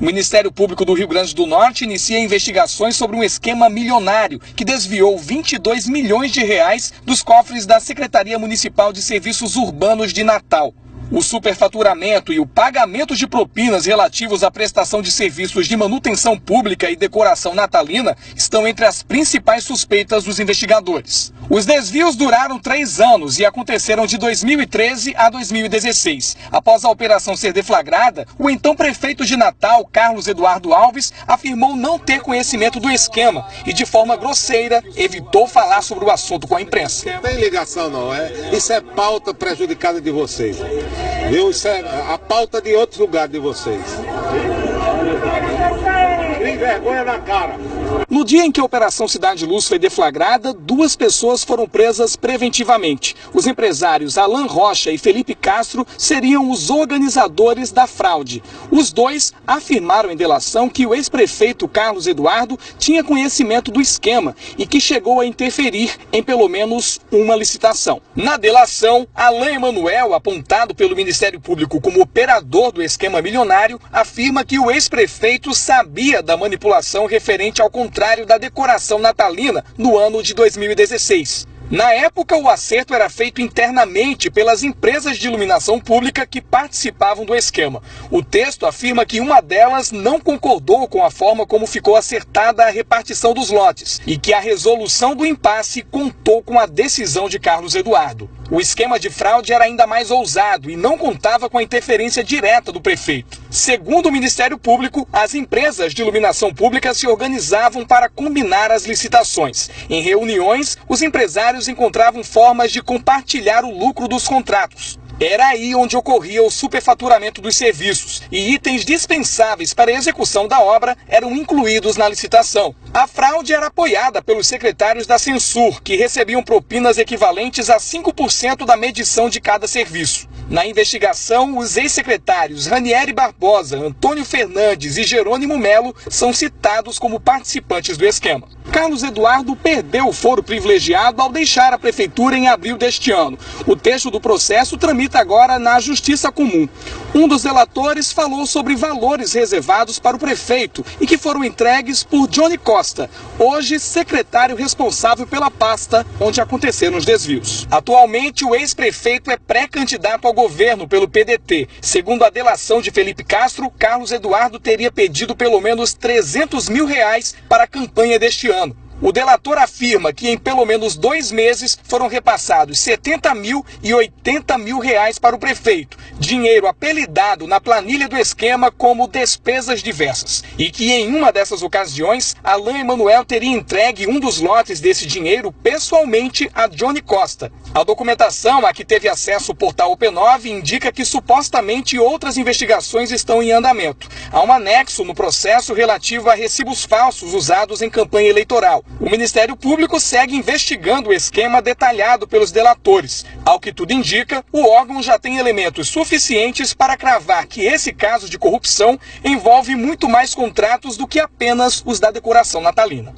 O Ministério Público do Rio Grande do Norte inicia investigações sobre um esquema milionário que desviou 22 milhões de reais dos cofres da Secretaria Municipal de Serviços Urbanos de Natal. O superfaturamento e o pagamento de propinas relativos à prestação de serviços de manutenção pública e decoração natalina estão entre as principais suspeitas dos investigadores. Os desvios duraram 3 anos e aconteceram de 2013 a 2016. Após a operação ser deflagrada, o então prefeito de Natal, Carlos Eduardo Alves, afirmou não ter conhecimento do esquema e, de forma grosseira, evitou falar sobre o assunto com a imprensa. Não tem ligação não, isso é pauta prejudicada de vocês. Viu? Isso é a pauta de outros lugares de vocês. Tem vergonha na cara. No dia em que a Operação Cidade Luz foi deflagrada, 2 pessoas foram presas preventivamente. Os empresários Alan Rocha e Felipe Castro seriam os organizadores da fraude. Os 2 afirmaram em delação que o ex-prefeito Carlos Eduardo tinha conhecimento do esquema e que chegou a interferir em pelo menos uma licitação. Na delação, Alan Emanuel, apontado pelo Ministério Público como operador do esquema milionário, afirma que o ex-prefeito sabia da manipulação referente ao contrário da decoração natalina no ano de 2016. Na época, o acerto era feito internamente pelas empresas de iluminação pública que participavam do esquema. O texto afirma que uma delas não concordou com a forma como ficou acertada a repartição dos lotes e que a resolução do impasse contou com a decisão de Carlos Eduardo. O esquema de fraude era ainda mais ousado e não contava com a interferência direta do prefeito. Segundo o Ministério Público, as empresas de iluminação pública se organizavam para combinar as licitações. Em reuniões, os empresários encontravam formas de compartilhar o lucro dos contratos. Era aí onde ocorria o superfaturamento dos serviços e itens dispensáveis para a execução da obra eram incluídos na licitação. A fraude era apoiada pelos secretários da Censur, que recebiam propinas equivalentes a 5% da medição de cada serviço. Na investigação, os ex-secretários Ranieri Barbosa, Antônio Fernandes e Jerônimo Melo são citados como participantes do esquema. Carlos Eduardo perdeu o foro privilegiado ao deixar a prefeitura em abril deste ano. O texto do processo tramita agora na Justiça Comum. Um dos delatores falou sobre valores reservados para o prefeito e que foram entregues por Johnny Costa, hoje secretário responsável pela pasta onde aconteceram os desvios. Atualmente, o ex-prefeito é pré-candidato ao governo pelo PDT. Segundo a delação de Felipe Castro, Carlos Eduardo teria pedido pelo menos R$300 mil para a campanha deste ano. O delator afirma que em pelo menos 2 meses foram repassados R$70 mil e R$80 mil para o prefeito, dinheiro apelidado na planilha do esquema como despesas diversas. E que em uma dessas ocasiões, Alan Emanuel teria entregue um dos lotes desse dinheiro pessoalmente a Johnny Costa. A documentação a que teve acesso o portal OP9 indica que supostamente outras investigações estão em andamento. Há um anexo no processo relativo a recibos falsos usados em campanha eleitoral. O Ministério Público segue investigando o esquema detalhado pelos delatores. Ao que tudo indica, o órgão já tem elementos suficientes para cravar que esse caso de corrupção envolve muito mais contratos do que apenas os da decoração natalina.